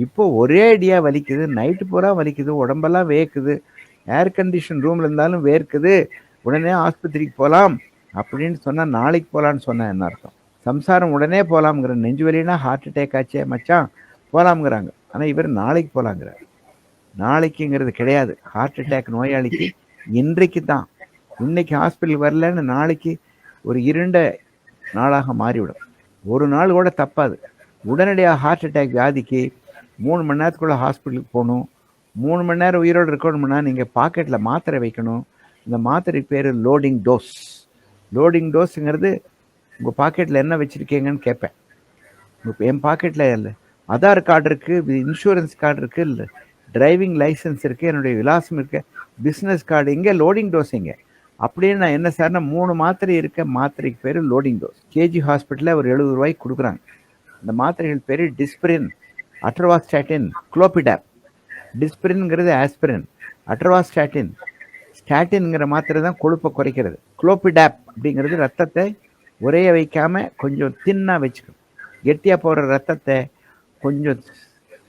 இப்போ ஒரே அடியா வலிக்குது. நைட்டு பூரா வலிக்குது. உடம்பெல்லாம் வேர்க்குது. ஏர் கண்டிஷன் ரூம்ல இருந்தாலும் வேர்க்குது. உடனே ஆஸ்பத்திரிக்கு போலாம் அப்படின்னு சொன்னா, நாளைக்கு போலான்னு சொன்னா என்ன அர்த்தம்? சம்சாரம் உடனே போலாம்ங்கிற. நெஞ்சு வலின்னா ஹார்ட் அட்டாக் ஆச்சே மச்சான் போலாம்ங்கிறாங்க. ஆனா இவர் நாளைக்கு போலாங்கிறார். நாளைக்குங்கிறது கிடையாது. ஹார்ட் அட்டாக் நோயாளிக்கு இன்றைக்கு தான். இன்னைக்கு ஹாஸ்பிட்டல் வரலன்னு நாளைக்கு ஒரு இருண்ட நாளாக மாறிவிடும். ஒரு நாள் கூட தப்பாது. உடனடியாக ஹார்ட் அட்டாக் வியாதிக்கு 3 மணி நேரத்துக்குள்ள ஹாஸ்பிட்டலுக்கு போகணும். 3 மணி நேரம் உயிரோடு இருக்கணும்னா நீங்கள் பாக்கெட்டில் மாத்திரை வைக்கணும். இந்த மாத்திரைக்கு பேர் லோடிங் டோஸ். லோடிங் டோஸுங்கிறது உங்கள் பாக்கெட்டில் என்ன வச்சுருக்கீங்கன்னு கேட்பேன். என் பாக்கெட்டில் இல்லை, ஆதார் கார்டு இருக்குது, இன்சூரன்ஸ் கார்டு இருக்குது, இல்லை டிரைவிங் லைசன்ஸ் இருக்குது, என்னுடைய விலாசம் இருக்குது, பிஸ்னஸ் கார்டு இங்கே, லோடிங் டோஸ் இங்கே அப்படின்னு. நான் என்ன சார்னா 3 மாத்திரை இருக்க. மாத்திரைக்கு பேர் லோடிங் டோஸ். கேஜி ஹாஸ்பிட்டலில் ஒரு 70 ரூபாய்க்கு கொடுக்குறாங்க. இந்த மாத்திரைகள் பேர் டிஸ்பிரின், அட்ரவாஸ்டாட்டின், குளோபிடாப். டிஸ்பிரின்ங்கிறது ஆஸ்பிரின், அட்ரவாஸ்டாட்டின் ஸ்டாட்டின்ங்கிற மாத்திரை தான் கொழுப்பை குறைக்கிறது. குளோபிடாப் அப்படிங்கிறது ரத்தத்தை உரைய வைக்காமல் கொஞ்சம் தின்னாக வச்சுக்கணும். கெட்டியாக போகிற ரத்தத்தை கொஞ்சம்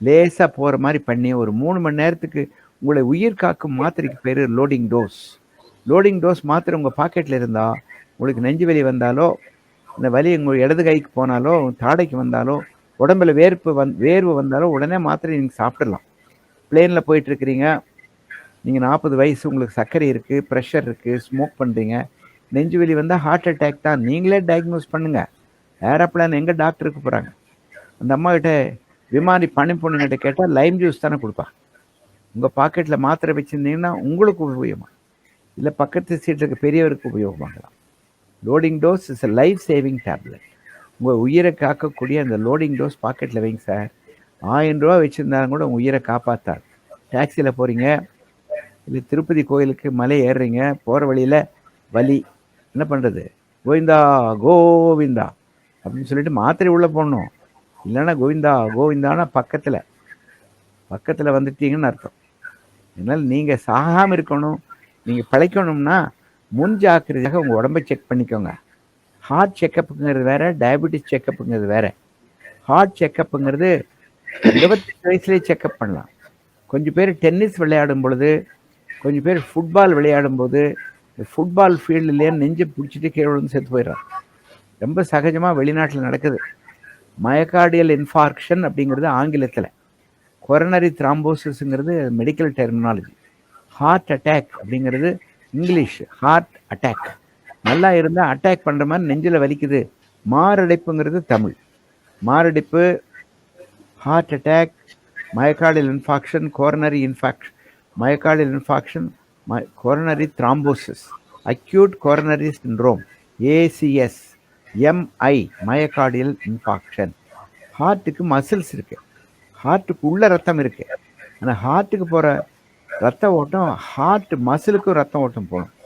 லேசாக போகிற மாதிரி பண்ணி ஒரு 3 மணி நேரத்துக்கு உங்களை உயிர் காக்கும் மாத்திரைக்கு பேர் லோடிங் டோஸ். லோடிங் டோஸ் மாத்திரை உங்கள் பாக்கெட்டில் இருந்தால் உங்களுக்கு நெஞ்சு வலி வந்தாலோ, இந்த வலி உங்கள் இடது கைக்கு போனாலோ, தாடைக்கு வந்தாலோ, உடம்புல வேர்வு வந்தாலோ உடனே மாத்திரை நீங்கள் சாப்பிடலாம். பிளேனில் போயிட்டுருக்கிறீங்க, நீங்கள் 40 வயசு, உங்களுக்கு சர்க்கரை இருக்குது, ப்ரெஷர் இருக்குது, ஸ்மோக் பண்ணுறீங்க, நெஞ்சு வலி வந்தால் ஹார்ட் அட்டாக் தான். நீங்களே டயக்னோஸ் பண்ணுங்கள். ஏரோப்ளான் எங்கே டாக்டருக்கு போகிறாங்க? அந்த அம்மாக்கிட்ட, விமானி பணி பொண்ணுங்கிட்ட கேட்டால் லைம் ஜூஸ் தானே கொடுப்பாங்க. உங்கள் பாக்கெட்டில் மாத்திரை வச்சுருந்தீங்கன்னா உங்களுக்கு உபயோகமாக, இல்லை பக்கத்து சீட்டுக்கு பெரியவருக்கு உபயோகமாகலாம். Loading dose is a life saving tablet. உங்கள் உயிரை காக்கக்கூடிய அந்த லோடிங் டோஸ் பாக்கெட்டில் வைங்க சார். 1000 ரூபா வச்சுருந்தாலும் கூட உங்கள் உயிரை காப்பாற்றாது. டாக்ஸியில் போகிறீங்க, இல்லை திருப்பதி கோயிலுக்கு மலை ஏறுறீங்க, போகிற வழியில் வலி, என்ன பண்ணுறது? கோவிந்தா கோவிந்தா அப்படின்னு சொல்லிட்டு மாத்திரை உள்ளே போடணும். இல்லைன்னா கோவிந்தா கோவிந்தானா பக்கத்தில் வந்துட்டீங்கன்னு அர்த்தம். அதனால் நீங்கள் சாகாமல் இருக்கணும், நீங்கள் பிழைக்கணும்னா முன் ஜாக்கிரதையாக உங்கள் உடம்பை செக் பண்ணிக்கோங்க. ஹார்ட் செக்கப்புங்கிறது வேறு, டயபெட்டிஸ் செக்கப்புங்கிறது வேறு. ஹார்ட் செக்கப்புங்கிறது 28 வயசுலேயே செக்கப் பண்ணலாம். கொஞ்சம் பேர் டென்னிஸ் விளையாடும் பொழுது, கொஞ்சம் பேர் ஃபுட்பால் விளையாடும் போது, ஃபுட்பால் ஃபீல்டுலேயே நெஞ்சு பிடிச்சிட்டு கீழே விழுந்து செத்து போயிடுறாங்க. ரொம்ப சகஜமாக வெளிநாட்டில் நடக்குது. மயோகார்டியல் இன்ஃபார்க்ஷன் அப்படிங்கிறது ஆங்கிலத்தில், கொரோனரி த்ராம்போசிஸ்ங்கிறது மெடிக்கல் டெர்மினாலஜி. ஹார்ட் அட்டாக் அப்படிங்கிறது இங்கிலீஷ், ஹார்ட் அட்டாக். நல்லா இருந்தால் அட்டாக் பண்ணுற மாதிரி நெஞ்சில் வலிக்குது. மாரடைப்புங்கிறது தமிழ். மாரடைப்பு, heart attack, myocardial infarction, coronary infarction, myocardial infarction, coronary thrombosis, acute coronary syndrome, ACS, MI, myocardial infarction. ஹார்ட்டுக்கு மசில்ஸ் இருக்குது, ஹார்ட்டுக்கு உள்ள ரத்தம் இருக்குது. ஆனால் ஹார்ட்டுக்கு போகிற ரத்த ஓட்டம் ஹார்ட் மசிலுக்கும் ரத்த ஓட்டம் போகணும்.